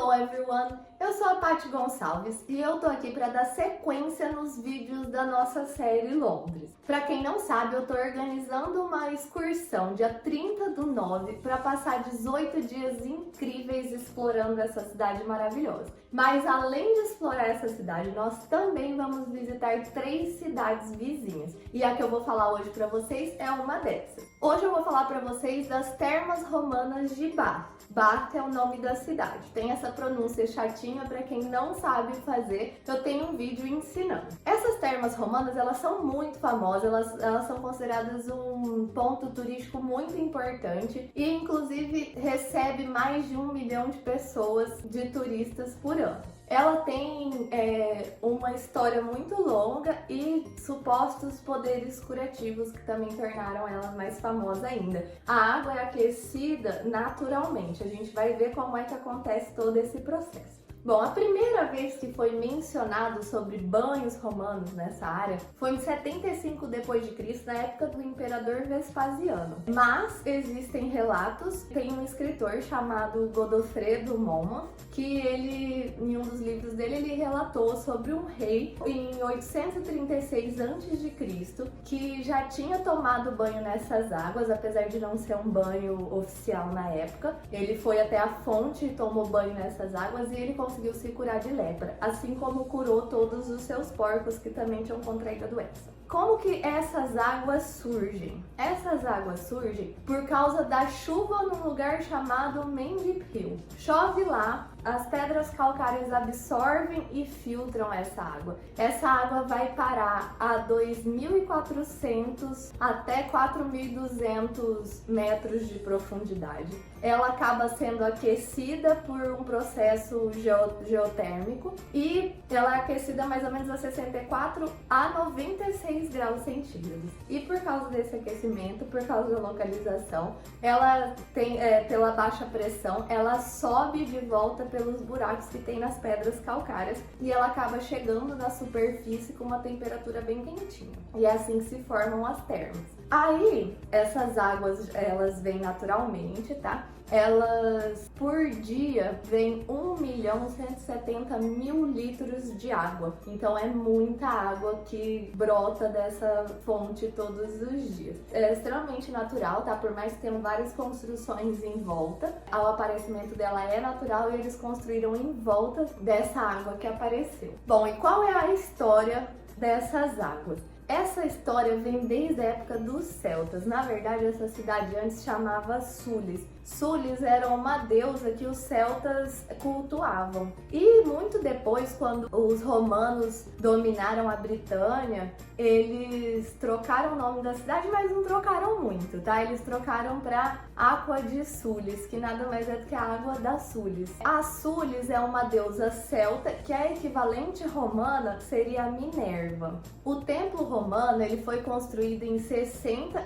Hello everyone! Eu sou a Paty Gonçalves e eu tô aqui para dar sequência nos vídeos da nossa série Londres. Para quem não sabe, eu tô organizando uma excursão dia 30/9 para passar 18 dias incríveis explorando essa cidade maravilhosa. Mas além de explorar essa cidade, nós também vamos visitar 3 cidades vizinhas. E a que eu vou falar hoje para vocês é uma dessas. Hoje eu vou falar para vocês das Termas Romanas de Bath. Bath é o nome da cidade. Tem essa pronúncia chatinha para quem não sabe fazer. Eu tenho um vídeo ensinando. Essas termas romanas, elas são muito famosas, elas são consideradas um ponto turístico muito importante e inclusive recebe mais de 1 milhão de pessoas, de turistas por ano. Ela tem uma história muito longa e supostos poderes curativos que também tornaram ela mais famosa ainda. A água é aquecida naturalmente, a gente vai ver como é que acontece todo esse processo. Bom, a primeira vez que foi mencionado sobre banhos romanos nessa área foi em 75 d.C., na época do imperador Vespasiano. Mas existem relatos, tem um escritor chamado Godofredo Monmouth, que em um dos livros dele, ele relatou sobre um rei em 836 a.C. que já tinha tomado banho nessas águas, apesar de não ser um banho oficial na época. Ele foi até a fonte e tomou banho nessas águas e ele conseguiu se curar de lepra, assim como curou todos os seus porcos que também tinham contraído a doença. Como que essas águas surgem? Essas águas surgem por causa da chuva num lugar chamado Mendip Hill. Chove lá, as pedras calcárias absorvem e filtram essa água. Essa água vai parar a 2.400 até 4.200 metros de profundidade. Ela acaba sendo aquecida por um processo geotérmico e ela é aquecida mais ou menos a 64 a 96 graus centígrados. E por causa desse aquecimento, por causa da localização, ela tem, pela baixa pressão, ela sobe de volta pelos buracos que tem nas pedras calcárias e ela acaba chegando na superfície com uma temperatura bem quentinha. E é assim que se formam as termas. Aí, essas águas, elas vêm naturalmente, tá? Elas, por dia, vêm 1.170.000 litros de água. Então é muita água que brota dessa fonte todos os dias. É extremamente natural, tá? Por mais que tenham várias construções em volta, o aparecimento dela é natural e eles construíram em volta dessa água que apareceu. Bom, e qual é a história dessas águas? Essa história vem desde a época dos celtas. Na verdade, essa cidade antes chamava Sulis. Sulis era uma deusa que os celtas cultuavam. E muito depois, quando os romanos dominaram a Britânia, eles trocaram o nome da cidade, mas não trocaram muito, tá? Eles trocaram para Aqua de Sulis, que nada mais é do que a água da Sulis. A Sulis é uma deusa celta, que a equivalente romana seria a Minerva. O templo romano, ele foi construído entre 60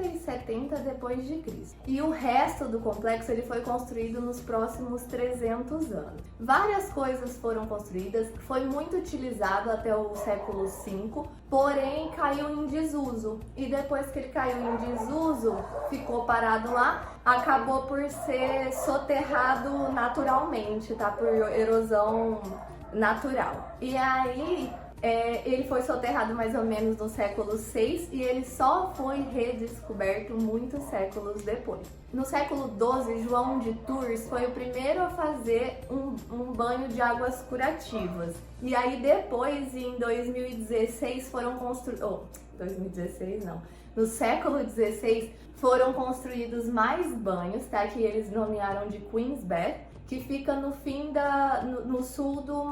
e 70 depois de Cristo. E o resto do complexo ele foi construído nos próximos 300 anos. Várias coisas foram construídas, foi muito utilizado até o século V, porém caiu em desuso. E depois que ele caiu em desuso, ficou parado lá, acabou por ser soterrado naturalmente, tá? Por erosão natural. E aí ele foi soterrado mais ou menos no século VI e ele só foi redescoberto muitos séculos depois. No século XII, João de Tours foi o primeiro a fazer um banho de águas curativas. E aí depois, em 2016, foram construídos... 2016 não. No século XVI, foram construídos mais banhos, tá? Que eles nomearam de Queen's Bath, que fica no sul do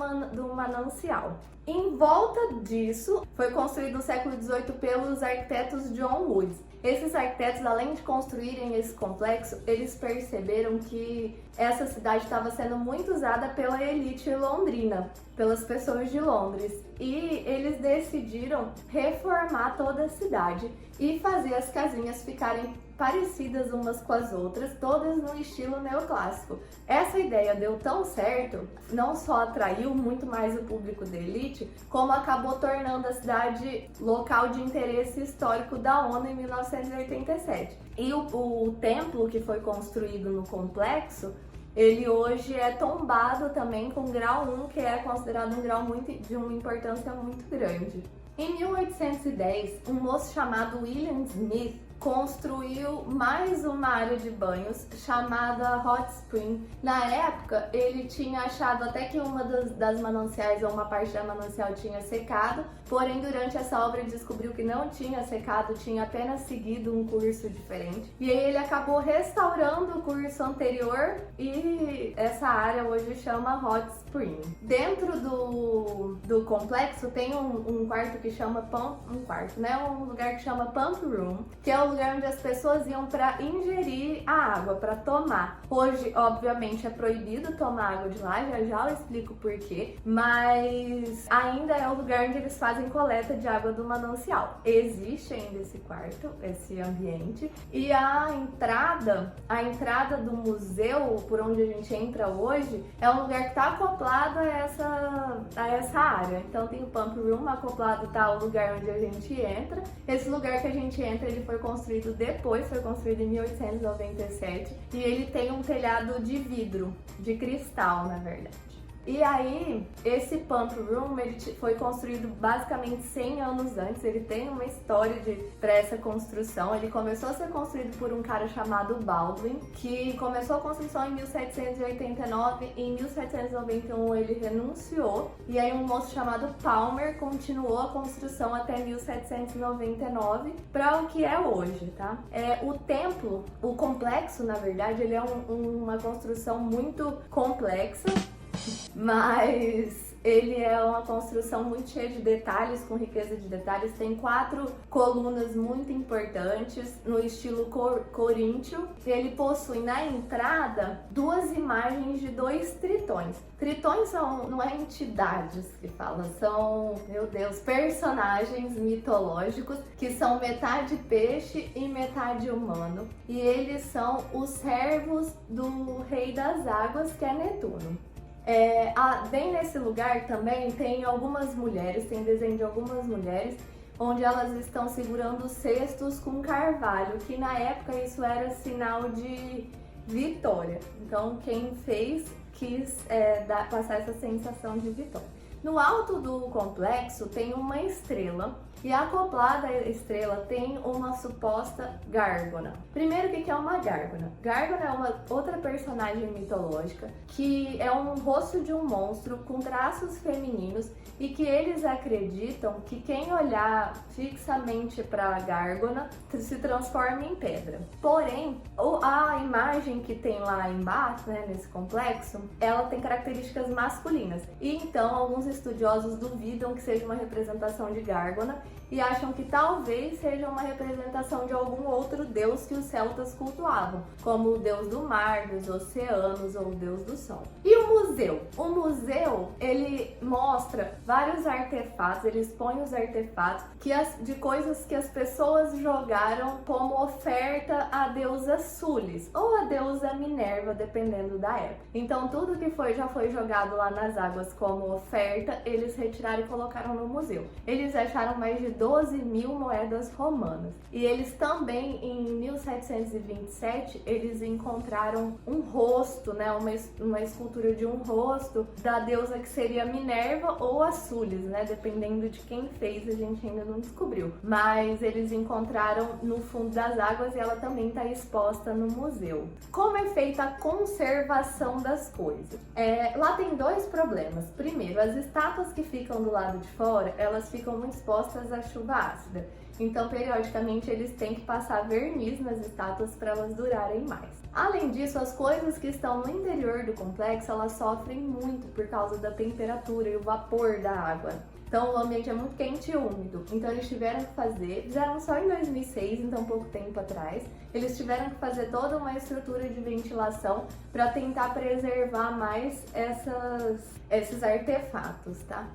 manancial. Em volta disso, foi construído no século XVIII pelos arquitetos John Woods. Esses arquitetos, além de construírem esse complexo, eles perceberam que essa cidade estava sendo muito usada pela elite londrina, pelas pessoas de Londres. E eles decidiram reformar toda a cidade e fazer as casinhas ficarem parecidas umas com as outras, todas no estilo neoclássico. Essa ideia deu tão certo, não só atraiu muito mais o público da elite, como acabou tornando a cidade local de interesse histórico da ONU em 1987. E o templo que foi construído no complexo Ele hoje é tombado também com grau 1, que é considerado um grau de uma importância muito grande. Em 1810, um moço chamado William Smith construiu mais uma área de banhos chamada Hot Spring. Na época, ele tinha achado até que uma das mananciais, ou uma parte da manancial, tinha secado, porém durante essa obra ele descobriu que não tinha secado, tinha apenas seguido um curso diferente. E aí ele acabou restaurando o curso anterior e essa área hoje chama Hot Spring. Dentro do complexo tem um quarto que chama um lugar que chama Pump Room, que é o lugar onde as pessoas iam para ingerir a água, para tomar. Hoje, obviamente, é proibido tomar água de lá, já eu explico por quê, mas ainda é o lugar onde eles fazem coleta de água do manancial. Existe ainda esse quarto, esse ambiente, e a entrada do museu, por onde a gente entra hoje, é um lugar que está acoplado a essa área. Então tem o Pump Room, acoplado tá o lugar onde a gente entra. Esse lugar que a gente entra, ele foi construído em 1897, e ele tem um telhado de vidro, de cristal, na verdade. E aí, esse Pump Room ele foi construído basicamente 100 anos antes, ele tem uma história para essa construção. Ele começou a ser construído por um cara chamado Baldwin, que começou a construção em 1789, e em 1791 ele renunciou, e aí um moço chamado Palmer continuou a construção até 1799 para o que é hoje, tá? O complexo, na verdade, ele é uma construção muito complexa, mas ele é uma construção muito cheia de detalhes, com riqueza de detalhes. Tem 4 colunas muito importantes no estilo coríntio. Ele possui na entrada 2 imagens de 2 tritões. Tritões não é entidades que falam, são, meu Deus, personagens mitológicos que são metade peixe e metade humano. E eles são os servos do rei das águas, que é Netuno. Bem nesse lugar também tem algumas mulheres, tem desenho de algumas mulheres, onde elas estão segurando cestos com carvalho, que na época isso era sinal de vitória. Então quem fez quis passar essa sensação de vitória. No alto do complexo tem uma estrela, e acoplada à estrela tem uma suposta gárgona. Primeiro, o que é uma gárgona? Gárgona é uma outra personagem mitológica que é um rosto de um monstro com traços femininos, e que eles acreditam que quem olhar fixamente para a gárgona se transforma em pedra. Porém, a imagem que tem lá embaixo, né, nesse complexo, ela tem características masculinas. E então alguns estudiosos duvidam que seja uma representação de gárgona e acham que talvez seja uma representação de algum outro deus que os celtas cultuavam, como o deus do mar, dos oceanos ou o deus do sol. E o museu? O museu, ele mostra vários artefatos, ele expõe os artefatos de coisas que as pessoas jogaram como oferta à deusa Sulis ou à deusa Minerva, dependendo da época. Então tudo que já foi jogado lá nas águas como oferta, eles retiraram e colocaram no museu. Eles acharam mais de 12.000 moedas romanas. E eles também, em 1727, eles encontraram um rosto, né, uma escultura de um rosto da deusa que seria Minerva ou a Sulis, né, dependendo de quem fez, a gente ainda não descobriu. Mas eles encontraram no fundo das águas e ela também está exposta no museu. Como é feita a conservação das coisas? Lá tem 2 problemas. Primeiro, as estátuas que ficam do lado de fora, elas ficam muito expostas à chuva ácida. Então, periodicamente, eles têm que passar verniz nas estátuas para elas durarem mais. Além disso, as coisas que estão no interior do complexo, elas sofrem muito por causa da temperatura e o vapor da água. Então, o ambiente é muito quente e úmido. Então, eles tiveram que fizeram só em 2006, então pouco tempo atrás, eles tiveram que fazer toda uma estrutura de ventilação para tentar preservar mais esses artefatos, tá?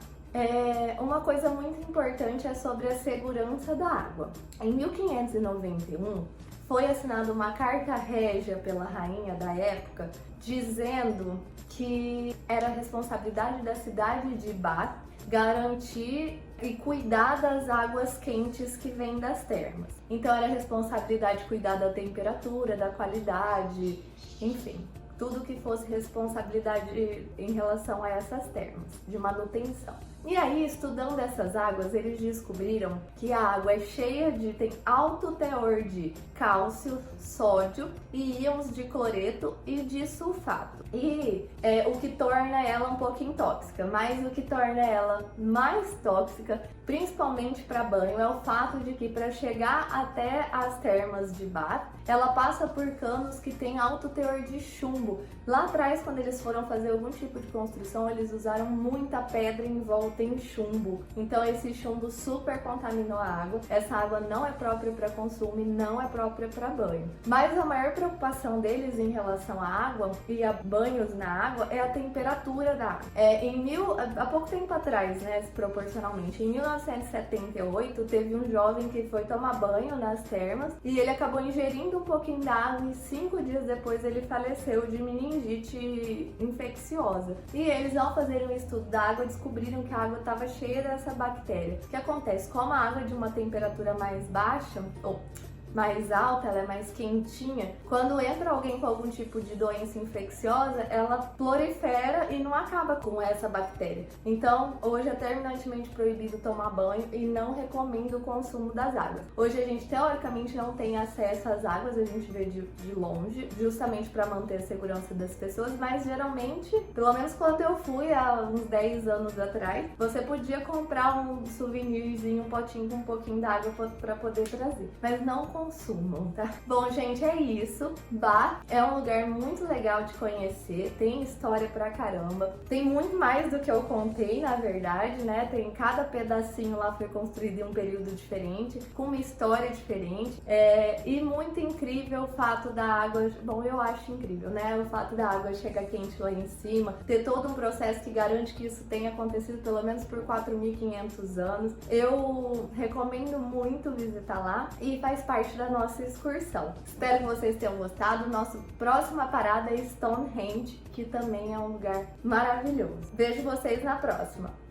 Uma coisa muito importante é sobre a segurança da água. Em 1591, foi assinada uma carta régia pela rainha da época, dizendo que era responsabilidade da cidade de Bath garantir e cuidar das águas quentes que vêm das termas. Então era responsabilidade de cuidar da temperatura, da qualidade, enfim. tudo que fosse responsabilidade em relação a essas termas, de manutenção. E aí, estudando essas águas, eles descobriram que a água é cheia tem alto teor de cálcio, sódio e íons de cloreto e de sulfato. E o que torna ela um pouquinho tóxica, mas o que torna ela mais tóxica, principalmente para banho, é o fato de que para chegar até as termas de Bath, ela passa por canos que tem alto teor de chumbo. Lá atrás, quando eles foram fazer algum tipo de construção, eles usaram muita pedra em volta em chumbo. Então esse chumbo super contaminou a água. Essa água não é própria para consumo e não é própria para banho. Mas a maior preocupação deles em relação à água e a banhos na água é a temperatura da água. Há pouco tempo atrás, né, proporcionalmente, em 1978, teve um jovem que foi tomar banho nas termas e ele acabou ingerindo um pouquinho da água e 5 dias depois ele faleceu de meningite infecciosa. E eles, ao fazerem um estudo da água, descobriram que a água estava cheia dessa bactéria. O que acontece? Como a água é de uma temperatura mais baixa, ou mais alta, ela é mais quentinha, quando entra alguém com algum tipo de doença infecciosa, ela prolifera e não acaba com essa bactéria. Então, hoje é terminantemente proibido tomar banho e não recomendo o consumo das águas. Hoje a gente, teoricamente, não tem acesso às águas, a gente vê de longe, justamente para manter a segurança das pessoas, mas geralmente, pelo menos quando eu fui há uns 10 anos atrás, você podia comprar um souvenirzinho, um potinho com um pouquinho d'água para poder trazer. Mas não consumam, tá? Bom, gente, é isso. Bath é um lugar muito legal de conhecer, tem história pra caramba, tem muito mais do que eu contei, na verdade, né? Tem cada pedacinho lá foi construído em um período diferente, com uma história diferente, e muito incrível o fato da água, bom, eu acho incrível, né? O fato da água chegar quente lá em cima, ter todo um processo que garante que isso tenha acontecido pelo menos por 4.500 anos. Eu recomendo muito visitar lá e faz parte da nossa excursão. Espero que vocês tenham gostado. Nossa próxima parada é Stonehenge, que também é um lugar maravilhoso. Vejo vocês na próxima!